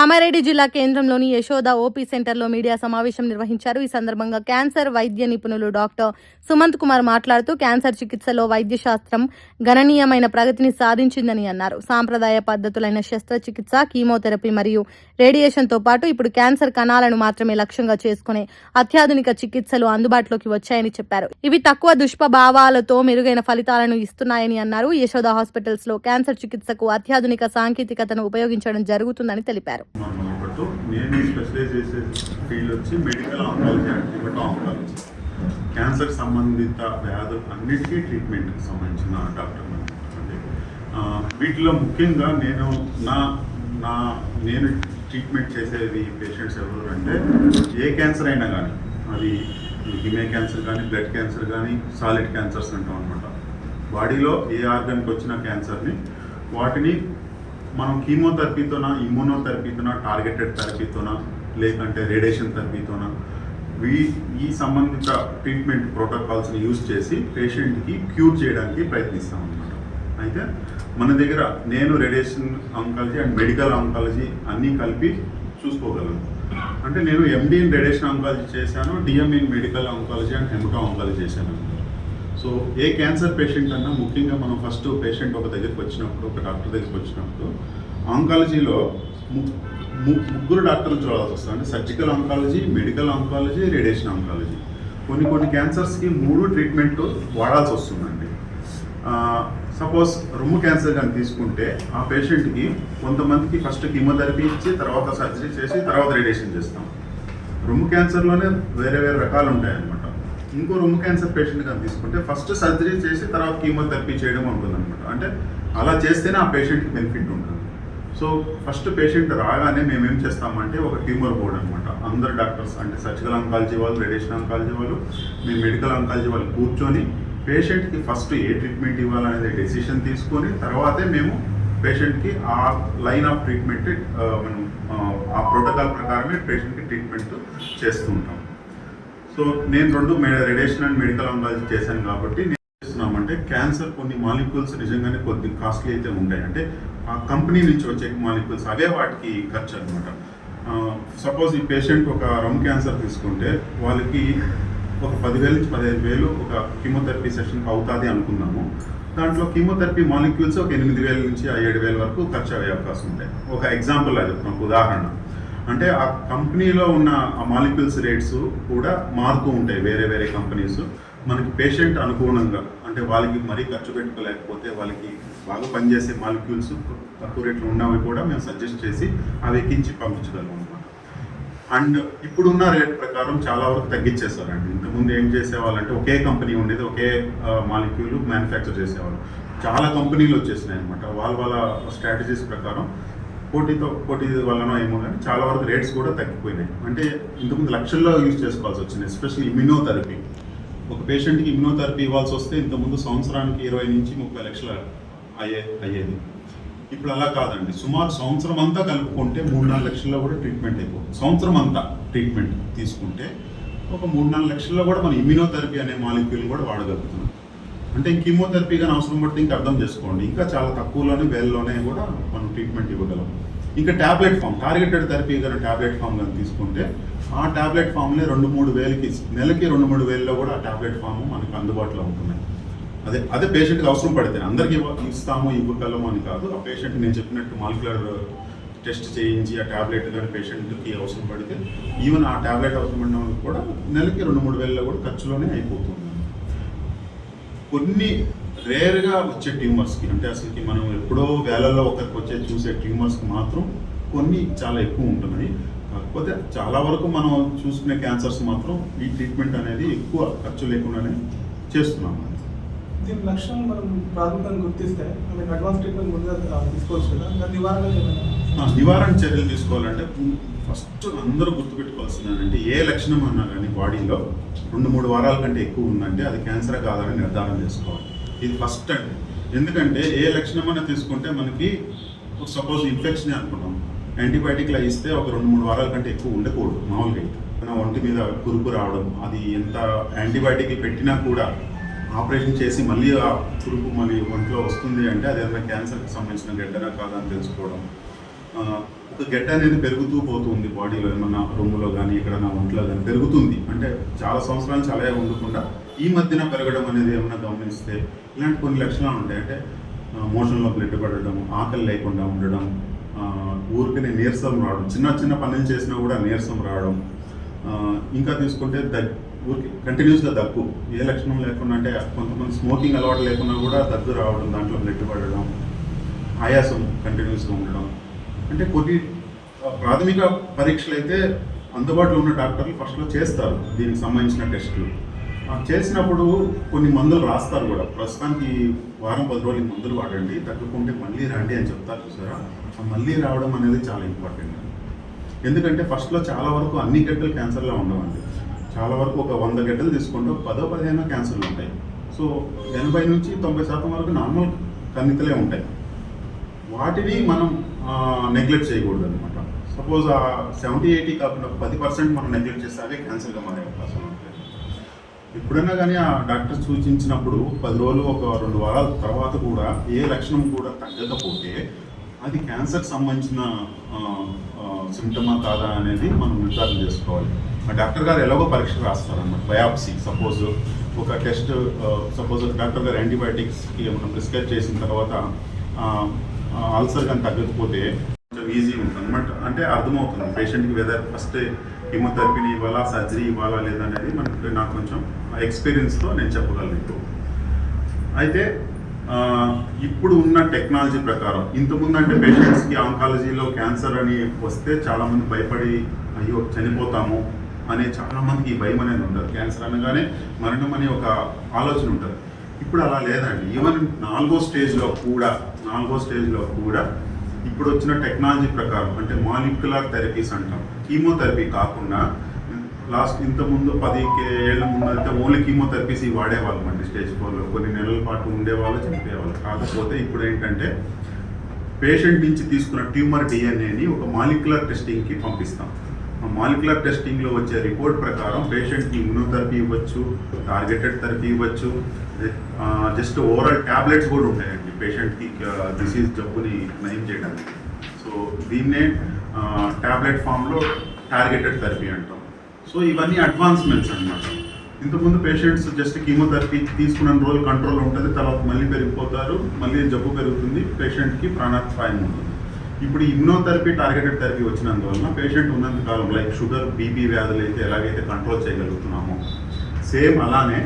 కామారెడ్డి జిల్లా కేంద్రంలోని యశోద ఓపీ సెంటర్లో మీడియా సమావేశం నిర్వహించారు. ఈ సందర్భంగా క్యాన్సర్ వైద్య నిపుణులు డాక్టర్ సుమంత్ కుమార్ మాట్లాడుతూ క్యాన్సర్ చికిత్సలో వైద్య శాస్త్రం గణనీయమైన ప్రగతిని సాధించిందని అన్నారు. సాంప్రదాయ పద్ధతులైన శస్త్రచికిత్స, కీమోథెరపీ మరియు రేడియేషన్తో పాటు ఇప్పుడు క్యాన్సర్ కణాలను మాత్రమే లక్ష్యంగా చేసుకునే అత్యాధునిక చికిత్సలు అందుబాటులోకి వచ్చాయని చెప్పారు. ఇవి తక్కువ దుష్ప్రభావాలతో మెరుగైన ఫలితాలను ఇస్తున్నాయని అన్నారు. యశోద హాస్పిటల్స్ లో క్యాన్సర్ చికిత్సకు అత్యాధునిక సాంకేతికతను ఉపయోగించడం జరుగుతుందని తెలిపారు. నేను స్పెషలైజ్ చేసే ఫీల్డ్ వచ్చి medical oncology and hemato oncology. Cancer సంబంధిత వ్యాధులు అన్నిటికీ ట్రీట్మెంట్కి సంబంధించిన డాక్టర్ అండి. వీటిలో ముఖ్యంగా నేను ట్రీట్మెంట్ చేసేది పేషెంట్స్ ఎవరు అంటే ఏ క్యాన్సర్ అయినా కానీ, అది హిమే క్యాన్సర్ కానీ, బ్లడ్ క్యాన్సర్ కానీ, సాలిడ్ క్యాన్సర్స్ అంటాం అనమాట. బాడీలో ఏ ఆర్గన్కి వచ్చిన క్యాన్సర్ని వాటిని మనం కీమోథెరపీతోనా, ఇమ్యూనోథెరపీతోనా, టార్గెటెడ్ థెరపీతోనా, లేకంటే రేడియేషన్ థెరపీతోనా ఈ సంబంధిత ట్రీట్మెంట్ ప్రోటోకాల్స్ని యూజ్ చేసి పేషెంట్కి క్యూర్ చేయడానికి ప్రయత్నిస్తాం అన్నమాట. అయితే మన దగ్గర నేను radiation oncology and medical oncology అన్నీ కలిపి చూసుకోగలను. అంటే నేను ఎండి ఇన్ రేడియేషన్ ఆంకాలజీ చేశాను, DM in medical oncology and haemato oncology చేశాను. సో ఏ క్యాన్సర్ పేషెంట్ అన్నా ముఖ్యంగా మనం ఫస్ట్ పేషెంట్ ఒక దగ్గరికి వచ్చినప్పుడు, ఒక డాక్టర్ దగ్గరికి వచ్చినప్పుడు ఆంకాలజీలో ముగ్గురు డాక్టర్లు చూడాల్సి వస్తుంది. అంటే surgical oncology, medical oncology, radiation oncology. కొన్ని క్యాన్సర్స్కి 3 ట్రీట్మెంట్ వాడాల్సి వస్తుందండి. సపోజ్ రొమ్ము క్యాన్సర్ కానీ తీసుకుంటే ఆ పేషెంట్కి కొంతమందికి ఫస్ట్ కీమోథెరపీ ఇచ్చి తర్వాత సర్జరీ చేసి తర్వాత రేడియేషన్ చేస్తాం. రొమ్ము క్యాన్సర్లోనే వేరే రకాలు ఉంటాయన్నమాట. ఇంకో రొమ్ము క్యాన్సర్ పేషెంట్ కానీ తీసుకుంటే ఫస్ట్ సర్జరీ చేసి తర్వాత కీమోథెరపీ చేయడం ఉంటుందన్నమాట. అంటే అలా చేస్తేనే ఆ పేషెంట్కి బెనిఫిట్ ఉంటుంది. సో ఫస్ట్ పేషెంట్ రాగానే మేము ఏం చేస్తామంటే ఒక ట్యూమర్ బోర్డ్ అనమాట. అందరు డాక్టర్స్ అంటే సర్జికల్ ఆంకాలజీ వాళ్ళు, రేడియేషన్ ఆంకాలజీ వాళ్ళు, మేము మెడికల్ ఆంకాలజీ వాళ్ళు కూర్చొని పేషెంట్కి ఫస్ట్ ఏ ట్రీట్మెంట్ ఇవ్వాలనేది డెసిషన్ తీసుకొని తర్వాతే మేము పేషెంట్కి ఆ లైన్ ఆఫ్ ట్రీట్మెంట్ మనం ఆ ప్రోటోకాల్ ప్రకారమే పేషెంట్కి ట్రీట్మెంట్ చేస్తూ ఉంటాం. సో నేను 2 రేడియేషన్ అండ్ మెడికల్ ఆంకాలజీ చేశాను కాబట్టి నేను చేస్తున్నామంటే క్యాన్సర్ కొన్ని మాలిక్యూల్స్ నిజంగానే కొద్ది కాస్ట్లీ అయితే ఉంటాయి. అంటే ఆ కంపెనీ నుంచి వచ్చే మాలిక్యూల్స్ అవే వాటికి ఖర్చు అనమాట. సపోజ్ ఈ పేషెంట్ ఒక రొమ్ము క్యాన్సర్ తీసుకుంటే వాళ్ళకి ఒక 10,000 నుంచి 15,000 ఒక కీమోథెరపీ సెషన్కి అవుతుంది అనుకున్నాము. దాంట్లో కీమోథెరపీ మాలిక్యూల్స్ ఒక 8,000 నుంచి 7,000 వరకు ఖర్చు అయ్యే అవకాశం ఉంటాయి. ఒక ఎగ్జాంపుల్ అది ఒక ఉదాహరణ. అంటే ఆ కంపెనీలో ఉన్న ఆ మాలిక్యూల్స్ రేట్స్ కూడా మారుతూ ఉంటాయి. వేరే కంపెనీస్ మనకి పేషెంట్ అనుగుణంగా, అంటే వాళ్ళకి మరీ ఖర్చు పెట్టుకోలేకపోతే వాళ్ళకి బాగా పనిచేసే మాలిక్యూల్స్ తక్కువ రేట్లు ఉన్నవి కూడా మేము సజెస్ట్ చేసి అవి ఎక్కించి పంపించగలం అనమాట. అండ్ ఇప్పుడున్న రేట్ ప్రకారం చాలా వరకు తగ్గించేస్తారండి. ఇంతకుముందు ఏం చేసేవాళ్ళంటే ఒకే కంపెనీ ఉండేది, ఒకే మాలిక్యూల్ మ్యానుఫ్యాక్చర్ చేసేవాళ్ళు. చాలా కంపెనీలు వచ్చేసినాయి అనమాట. వాళ్ళ స్ట్రాటజీస్ ప్రకారం పోటీ వల్లనో ఏమో కానీ చాలా వరకు రేట్స్ కూడా తగ్గిపోయినాయి. అంటే ఇంతకుముందు లక్షల్లో యూజ్ చేసుకోవాల్సి వచ్చింది. Especially immunotherapy. ఒక పేషెంట్కి ఇమ్యూనోథెరపీ ఇవ్వాల్సి వస్తే ఇంతకుముందు సంవత్సరానికి 20 నుంచి 30 లక్షలు అయ్యేది. ఇప్పుడు అలా కాదండి. సుమారు సంవత్సరం అంతా కలుపుకుంటే 3-4 లక్షల్లో కూడా ట్రీట్మెంట్ అయిపోతుంది. సంవత్సరం అంతా ట్రీట్మెంట్ తీసుకుంటే ఒక 3-4 లక్షల్లో కూడా మనం ఇమ్యూనోథెరపీ అనే మాలిక్యూల్ కూడా వాడగలుగుతున్నాం. అంటే కీమోథెరపీ కానీ అవసరం పడితే ఇంకా అర్థం చేసుకోండి, ఇంకా చాలా తక్కువలోనే వేలలోనే కూడా మనం ట్రీట్మెంట్ ఇవ్వగలం. ఇంకా ట్యాబ్లెట్ ఫామ్, టార్గెటెడ్ థెరపీ కానీ ట్యాబ్లెట్ ఫామ్ కానీ తీసుకుంటే ఆ ట్యాబ్లెట్ ఫామ్లే 2-3 వేలకి, నెలకి 2-3 వేలలో కూడా ఆ ట్యాబ్లెట్ ఫామ్ మనకు అందుబాటులో ఉంటున్నాయి. అదే పేషెంట్కి అవసరం పడితే అందరికీ ఇవ్వగలము అని కాదు. ఆ పేషెంట్ నేను చెప్పినట్టు మాలిక్యులర్ టెస్ట్ చేయించి ఆ ట్యాబ్లెట్ కానీ పేషెంట్కి అవసరం పడితే ఈవెన్ ఆ ట్యాబ్లెట్ అవసరం పడిన కూడా నెలకి 2-3 వేలలో కూడా ఖర్చులోనే అయిపోతుంది. కొన్ని రేర్గా వచ్చే ట్యూమర్స్కి, అంటే అసలుకి మనం ఎప్పుడో వేలల్లో ఒకరికి చూసే ట్యూమర్స్కి మాత్రం కొన్ని చాలా ఎక్కువ ఉంటున్నాయి. కాకపోతే చాలా వరకు మనం చూసుకునే క్యాన్సర్స్ మాత్రం ఈ ట్రీట్మెంట్ అనేది ఎక్కువ ఖర్చు లేకుండానే చేస్తున్నాం. దీని లక్ష్యం మనం ప్రాథమికంగా గుర్తిస్తే అడ్వాన్స్ ట్రీట్మెంట్ ముందుగా తీసుకోవచ్చు కదా. నివారణ చర్యలు తీసుకోవాలంటే ఫస్ట్ అందరూ గుర్తుపెట్టుకోవాల్సింది అంటే ఏ లక్షణం అన్నా కానీ బాడీలో 2-3 వారాల కంటే ఎక్కువ ఉందంటే అది క్యాన్సర్ కాదని నిర్ధారణ చేసుకోవాలి. ఇది ఫస్ట్ అండి. ఎందుకంటే ఏ లక్షణం అన్నా తీసుకుంటే మనకి సపోజ్ ఇన్ఫెక్షన్ అనుకున్నాం, యాంటీబయాటిక్లు ఇస్తే ఒక 2-3 వారాల కంటే ఎక్కువ ఉండకూడదు. మామూలుగా అయితే ఒంటి మీద కురుపు రావడం, అది ఎంత యాంటీబయాటిక్లు పెట్టినా కూడా ఆపరేషన్ చేసి మళ్ళీ ఆ కురుపు మళ్ళీ ఒంట్లో వస్తుంది అంటే అది ఏదైనా క్యాన్సర్కి సంబంధించిన గడ్డనా కాదని తెలుసుకోవడం. ఒక గడ్డ అనేది పెరుగుతూ పోతుంది బాడీలో, ఏమన్నా రొమ్ములో కానీ ఎక్కడన్నా ఒంట్లో కానీ పెరుగుతుంది. అంటే చాలా సంవత్సరాలు నుంచి అలాగే ఉండకుండా ఈ మధ్యన పెరగడం అనేది ఏమన్నా గమనిస్తే ఇలాంటి కొన్ని లక్షణాలు ఉంటాయి. అంటే మోషన్లో బ్లడ్ పడడం, ఆకలి లేకుండా ఉండడం, ఊరికనే నీరసం రావడం, చిన్న చిన్న పనులు చేసినా కూడా నీరసం రావడం. ఇంకా తీసుకుంటే ఊరికి కంటిన్యూస్గా దగ్గు, ఏ లక్షణం లేకుండా, అంటే కొంతమంది స్మోకింగ్ అలవాటు లేకుండా కూడా దగ్గు రావడం, దాంట్లో బ్లడ్ పడడం, ఆయాసం కంటిన్యూస్గా ఉండడం. అంటే కొన్ని ప్రాథమిక పరీక్షలు అయితే అందుబాటులో ఉన్న డాక్టర్లు ఫస్ట్లో చేస్తారు దీనికి సంబంధించిన టెస్టులు. చేసినప్పుడు కొన్ని మందులు రాస్తారు కూడా. ప్రస్తుతానికి వారం 10 రోజులు మందులు వాడండి, తగ్గుకుంటే మళ్ళీ రండి అని చెప్తారు చూసారా. మళ్ళీ రావడం అనేది చాలా ఇంపార్టెంట్. ఎందుకంటే ఫస్ట్లో చాలా వరకు అన్ని గడ్డలు క్యాన్సర్లో ఉండవండి. చాలా వరకు ఒక 100 గడ్డలు తీసుకుంటే 10-15 క్యాన్సర్లు ఉంటాయి. సో 80 నుంచి 90% వరకు నార్మల్ కణితులే ఉంటాయి. వాటిని మనం నెగ్లెక్ట్ చేయకూడదు అనమాట. సపోజ్ 70-80 కాకుండా 10% మనం నెగ్లెక్ట్ చేస్తే అదే క్యాన్సర్గా మారే అవకాశం ఉంటుంది. ఎప్పుడైనా కానీ ఆ డాక్టర్ సూచించినప్పుడు 10 రోజులు, ఒక 2 వారాల తర్వాత కూడా ఏ లక్షణం కూడా తగ్గకపోతే అది క్యాన్సర్కి సంబంధించిన సిమ్టమా కాదా అనేది మనం నిర్ధారణ చేసుకోవాలి. ఆ డాక్టర్ గారు ఎలాగో పరీక్ష రాస్తారన్నమాట. బయాప్సీ, సపోజ్ ఒక టెస్ట్, సపోజ్ డాక్టర్ గారు యాంటీబయాటిక్స్కి ఏమైనా ప్రిస్క్రైబ్ చేసిన తర్వాత అల్సర్ కానీ తగ్గకపోతే కొంచెం ఈజీ ఉంటుంది అనమాట. అంటే అర్థమవుతుంది పేషెంట్కి వెదర్ ఫస్ట్ కీమోథెరపీని ఇవ్వాలా, సర్జరీ ఇవ్వాలా లేదా అనేది మనకి నాకు కొంచెం ఎక్స్పీరియన్స్తో నేను చెప్పగలను ఇప్పుడు. అయితే ఇప్పుడు ఉన్న టెక్నాలజీ ప్రకారం, ఇంతకుముందు అంటే పేషెంట్స్కి ఆంకాలజీలో క్యాన్సర్ అని వస్తే చాలామంది భయపడి అయ్యో చనిపోతాము అనే చాలామందికి ఈ భయం అనేది ఉంటుంది. క్యాన్సర్ అనగానే మరణం అనే ఒక ఆలోచన ఉంటుంది. ఇప్పుడు అలా లేదండి. ఈవెన్ 4వ స్టేజ్లో కూడా ఇప్పుడు వచ్చిన టెక్నాలజీ ప్రకారం, అంటే మాలిక్యులర్ థెరపీస్ అంటాం, కీమోథెరపీ కాకుండా ఇంతకుముందు 10 ఏళ్ల ముందు అయితే ఓన్లీ కీమోథెరపీస్ వాడేవాళ్ళం అండి. స్టేజ్ 4లో కొన్ని నెలల పాటు ఉండేవాళ్ళు, చనిపోయేవాళ్ళు. కాకపోతే ఇప్పుడు ఏంటంటే పేషెంట్ నుంచి తీసుకున్న ట్యూమర్ డిఎన్ఏని ఒక మాలిక్యులర్ టెస్టింగ్కి పంపిస్తాం. ఆ మాలిక్యులర్ టెస్టింగ్లో వచ్చే రిపోర్ట్ ప్రకారం పేషెంట్కి ఇమ్యూనోథెరపీ ఇవ్వచ్చు, టార్గెటెడ్ థెరపీ ఇవ్వచ్చు, జస్ట్ ఓవరాల్ ట్యాబ్లెట్స్ కూడా ఉంటాయండి పేషెంట్కి డిసీజ్ జబ్బుని నయం చేయడానికి. సో దీన్నే ట్యాబ్లెట్ ఫామ్లో టార్గెటెడ్ థెరపీ అంటాం. సో ఇవన్నీ అడ్వాన్స్మెంట్స్ అన్నమాట. ఇంతకుముందు పేషెంట్స్ జస్ట్ కీమోథెరపీ తీసుకున్న రోజులు కంట్రోల్ ఉంటుంది, తర్వాత మళ్ళీ పెరిగిపోతారు, మళ్ళీ జబ్బు పెరుగుతుంది, పేషెంట్కి ప్రాణాపాయం ఉంటుంది. ఇప్పుడు ఇమ్యూనోథెరపీ, టార్గెటెడ్ థెరపీ వచ్చినందువలన పేషెంట్ ఉన్నంత కాలం, లైక్ షుగర్, బీపీ వ్యాధులు అయితే ఎలాగైతే కంట్రోల్ చేయగలుగుతున్నామో, సేమ్ అలానే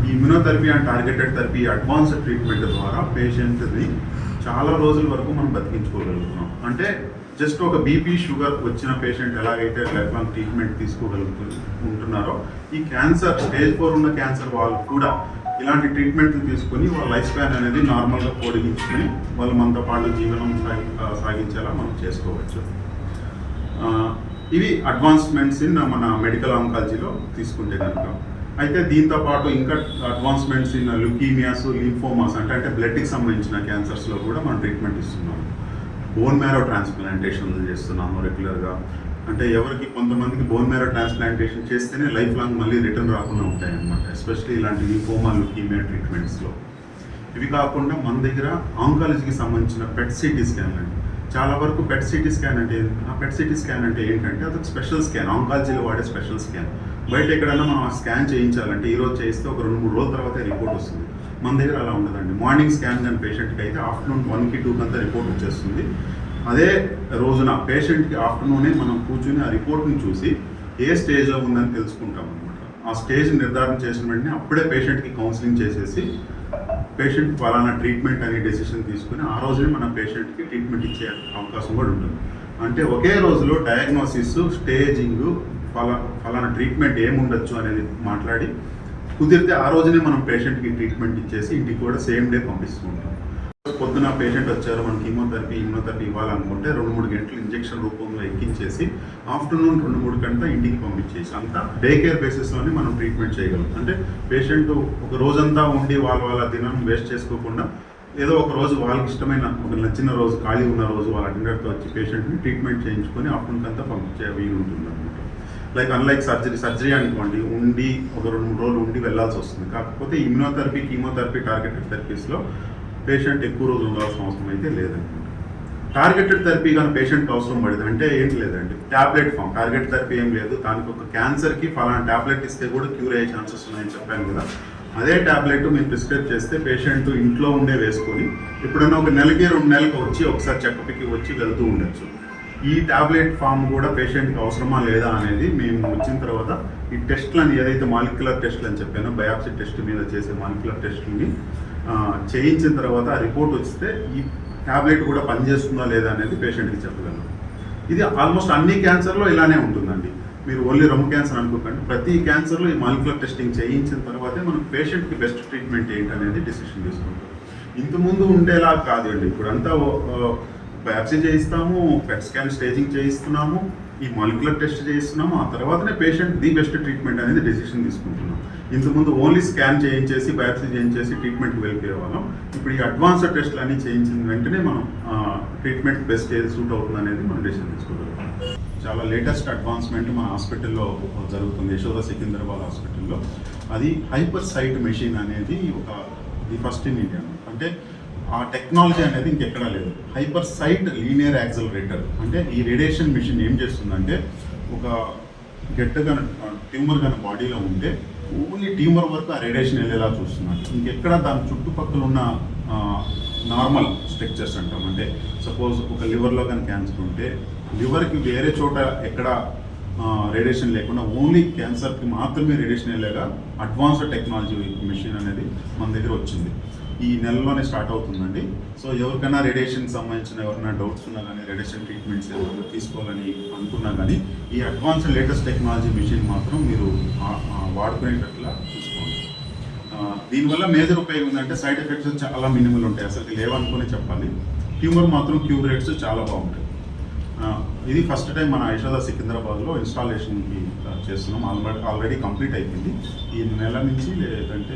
ఈ immunotherapy and targeted therapy advanced treatment ద్వారా పేషెంట్ని చాలా రోజుల వరకు మనం బతికించుకోగలుగుతున్నాం. అంటే జస్ట్ ఒక బీపీ, షుగర్ వచ్చిన పేషెంట్ ఎలాగైతే లైఫ్ లాంగ్ ట్రీట్మెంట్ ఉంటున్నారో, ఈ క్యాన్సర్ స్టేజ్ 4 ఉన్న క్యాన్సర్ వాళ్ళు కూడా ఇలాంటి ట్రీట్మెంట్లు తీసుకొని వాళ్ళ లైఫ్ స్పాన్ అనేది నార్మల్గా పొడిగించుకొని వాళ్ళు మనతో పాటు జీవనం సాగించేలా మనం చేసుకోవచ్చు. ఇవి అడ్వాన్స్మెంట్స్ ఇన్ మన మెడికల్ ఆంకాలజీలో తీసుకుంటే కనుక. అయితే దీంతో పాటు ఇంకా అడ్వాన్స్మెంట్స్ ఇన్ లుకీమియాస్, లింఫోమాస్ అంటే బ్లడ్కి సంబంధించిన క్యాన్సర్స్లో కూడా మనం ట్రీట్మెంట్ ఇస్తున్నాము. బోన్ మ్యారో ట్రాన్స్ప్లాంటేషన్లు చేస్తున్నాము రెగ్యులర్గా. అంటే ఎవరికి కొంతమందికి బోన్ మ్యారో ట్రాన్స్ప్లాంటేషన్ చేస్తేనే లైఫ్ లాంగ్ మళ్ళీ రిటర్న్ రాకుండా ఉంటాయన్నమాట, ఎస్పెషల్లీ ఇలాంటి లింఫోమా, లుకీమియా ట్రీట్మెంట్స్లో. ఇవి కాకుండా మన దగ్గర ఆంకాలజీకి సంబంధించిన పెట్ సిటీ స్కాన్ అండి. చాలా వరకు పెట్ సిటీ స్కాన్ అంటే, ఆ పెట్ సిటీ స్కాన్ అంటే ఏంటంటే అదొక స్పెషల్ స్కాన్, ఆంకాలజీలో వాడే స్పెషల్ స్కాన్. బయట ఎక్కడైనా మనం ఆ స్కాన్ చేయించాలంటే ఈరోజు చేయిస్తే ఒక 2-3 రోజుల తర్వాత రిపోర్ట్ వస్తుంది. మన దగ్గర అలా ఉండదండి. మార్నింగ్ స్కాన్ కానీ పేషెంట్కి అయితే ఆఫ్టర్నూన్ 1కి 2కి అంతా రిపోర్ట్ వచ్చేస్తుంది. అదే రోజున పేషెంట్కి ఆఫ్టర్నూనే మనం కూర్చుని ఆ రిపోర్ట్ని చూసి ఏ స్టేజ్లో ఉందని తెలుసుకుంటాం అనమాట. ఆ స్టేజ్ నిర్ధారణ చేసిన వెంటనే అప్పుడే పేషెంట్కి కౌన్సిలింగ్ చేసేసి పేషెంట్ ఫలానా ట్రీట్మెంట్ అనే డెసిషన్ తీసుకుని ఆ రోజునే మన పేషెంట్కి ట్రీట్మెంట్ ఇచ్చే అవకాశం కూడా ఉంటుంది. అంటే ఒకే రోజులో డయాగ్నోసిస్, స్టేజింగ్, ఫలానా ట్రీట్మెంట్ ఏముండొచ్చు అనేది మాట్లాడి కుదిరితే ఆ రోజునే మనం పేషెంట్కి ట్రీట్మెంట్ ఇచ్చేసి ఇంటికి కూడా సేమ్ డే పంపిస్తూ ఉంటాం. పొద్దున పేషెంట్ వచ్చారు, మనం కీమోథెరపీ, ఇమ్యూనోథెరపీ ఇవ్వాలనుకుంటే 2-3 గంటలు ఇంజెక్షన్ రూపంలో ఎక్కించేసి ఆఫ్టర్నూన్ 2-3 గంటల ఇంటికి పంపించేసి అంతా డే కేర్ బేసిస్లోనే మనం ట్రీట్మెంట్ చేయగలం. అంటే పేషెంట్ ఒక రోజంతా ఉండి వాళ్ళ దినం వేస్ట్ చేసుకోకుండా ఏదో ఒక రోజు వాళ్ళకి ఇష్టమైన, ఒక నచ్చిన రోజు, ఖాళీ ఉన్న రోజు వాళ్ళ అటెండర్తో వచ్చి పేషెంట్ని ట్రీట్మెంట్ చేయించుకొని ఆఫ్టర్నూన్ అంతా పంపించే వీలు ఉంటుంది అనమాట. లైక్ అన్లైక్ సర్జరీ అనుకోండి, ఉండి ఒక 2-3 రోజులు ఉండి వెళ్ళాల్సి వస్తుంది. కాకపోతే ఇమ్యూనోథెరపీ, కీమోథెరపీ, టార్గెటెడ్ థెరపీస్లో పేషెంట్ ఎక్కువ రోజులు ఉండాల్సిన అవసరం అయితే లేదనుకుంటా. టార్గెటెడ్ థెరపీ కానీ పేషెంట్కి అవసరం పడింది అంటే ఏంటి లేదండి, టాబ్లెట్ ఫామ్ టార్గెట్ థెరపీ ఏం లేదు. దానికి ఒక క్యాన్సర్కి ఫలానా టాబ్లెట్ ఇస్తే కూడా క్యూర్ అయ్యే ఛాన్సెస్ ఉన్నాయని చెప్పాను కదా. అదే టాబ్లెట్ మీరు ప్రిస్క్రైబ్ చేస్తే పేషెంట్ ఇంట్లో ఉండే వేసుకొని ఎప్పుడైనా ఒక నెలకి 2 నెలలకు వచ్చి ఒకసారి చెకప్కి వచ్చి వెళ్తూ ఉండొచ్చు. ఈ టాబ్లెట్ ఫామ్ కూడా పేషెంట్కి అవసరమా లేదా అనేది మేము వచ్చిన తర్వాత ఈ టెస్ట్లని ఏదైతే మాలిక్యులర్ టెస్ట్లు అని చెప్పానో బయాప్సీ టెస్ట్ మీద చేసే మాలిక్యులర్ టెస్ట్ని చేయించిన తర్వాత ఆ రిపోర్ట్ వస్తే ఈ టాబ్లెట్ కూడా పనిచేస్తుందా లేదా అనేది పేషెంట్కి చెప్పగలం. ఇది ఆల్మోస్ట్ అన్ని క్యాన్సర్లో ఇలానే ఉంటుందండి. మీరు ఓన్లీ రొమ్ము క్యాన్సర్ అనుకోకండి, ప్రతి క్యాన్సర్లో ఈ మాలిక్యులర్ టెస్టింగ్ చేయించిన తర్వాతే మనం పేషెంట్కి బెస్ట్ ట్రీట్మెంట్ ఏంటి అనేది డిసిషన్ తీసుకుంటాం. ఇంతకుముందు ఉండేలా కాదండి. ఇప్పుడంతా బయాప్సీ చేయిస్తాము, పెట్ స్కాన్ స్టేజింగ్ చేయిస్తున్నాము, ఈ మాలిక్యులర్ టెస్ట్ చేయిస్తున్నాము, ఆ తర్వాతనే పేషెంట్ ది బెస్ట్ ట్రీట్మెంట్ అనేది డెసిషన్ తీసుకుంటున్నాం. ఇంతకుముందు ఓన్లీ స్కాన్ చేయించేసి బయాప్సీ చేయించేసి ట్రీట్మెంట్కి వెళ్ళిపోయే వాళ్ళం. ఇప్పుడు ఈ అడ్వాన్స్డ్ టెస్ట్లు అన్ని చేయించిన వెంటనే మనం ట్రీట్మెంట్ బెస్ట్ ఏది సూట్ అవుతుంది అనేది మనం డెసిషన్ తీసుకోగలుగుతాం. చాలా లేటెస్ట్ అడ్వాన్స్మెంట్ మన హాస్పిటల్లో జరుగుతుంది, యశోద సికింద్రాబాద్ హాస్పిటల్లో. అది హైపర్ సైట్ మెషిన్ అనేది ది ఫస్ట్ ఇన్ ఇండియా. అంటే ఆ టెక్నాలజీ అనేది ఇంకెక్కడా లేదు. హైపర్ సైట్ లీనియర్ యాక్సలరేటర్ అంటే ఈ రేడియేషన్ మిషన్ ఏం చేస్తుందంటే ఒక గెట్టగా ట్యూమర్ కానీ బాడీలో ఉంటే ఓన్లీ ట్యూమర్ వరకు ఆ రేడియేషన్ వెళ్ళేలా చూస్తున్నాడు. ఇంకెక్కడ దాని చుట్టుపక్కల ఉన్న నార్మల్ స్ట్రక్చర్స్ అంటాం. అంటే సపోజ్ ఒక లివర్లో కానీ క్యాన్సర్ ఉంటే లివర్కి వేరే చోట ఎక్కడ రేడియేషన్ లేకుండా ఓన్లీ క్యాన్సర్కి మాత్రమే రేడియేషన్ వెళ్ళేగా అడ్వాన్స్డ్ టెక్నాలజీ మిషన్ అనేది మన దగ్గర వచ్చింది. ఈ నెలలోనే స్టార్ట్ అవుతుందండి. సో ఎవరికైనా రేడియేషన్కి సంబంధించిన ఎవరైనా డౌట్స్ ఉన్నా కానీ, రేడియేషన్ ట్రీట్మెంట్స్ ఎవరైనా తీసుకోవాలని అనుకున్నా కానీ ఈ అడ్వాన్స్డ్ లేటెస్ట్ టెక్నాలజీ మిషన్ మాత్రం మీరు వాడుకునేటట్లా చూసుకోండి. దీనివల్ల మేజర్ ఉపయోగం ఏంటంటే సైడ్ ఎఫెక్ట్స్ చాలా మినిమల్ ఉంటాయి, అసలు లేవనుకునే చెప్పాలి. ట్యూమర్ మాత్రం క్యూర్ రేట్స్ చాలా బాగుంటాయి. ఇది ఫస్ట్ టైం మన యశోద సికింద్రాబాద్లో ఇన్స్టాలేషన్కి చేస్తున్నాం. ఆల్రెడీ కంప్లీట్ అయిపోయింది. ఈ నెల నుంచి లేదంటే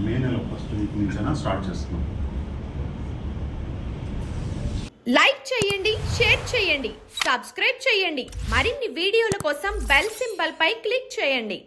మే నెల ఫస్ట్ వీక్ నుంచైనా స్టార్ట్ చేస్తున్నాం. లైక్ చేయండి, షేర్ చేయండి, సబ్స్క్రైబ్ చేయండి. మరిన్ని వీడియోల కోసం బెల్ సింబల్ పై క్లిక్ చేయండి.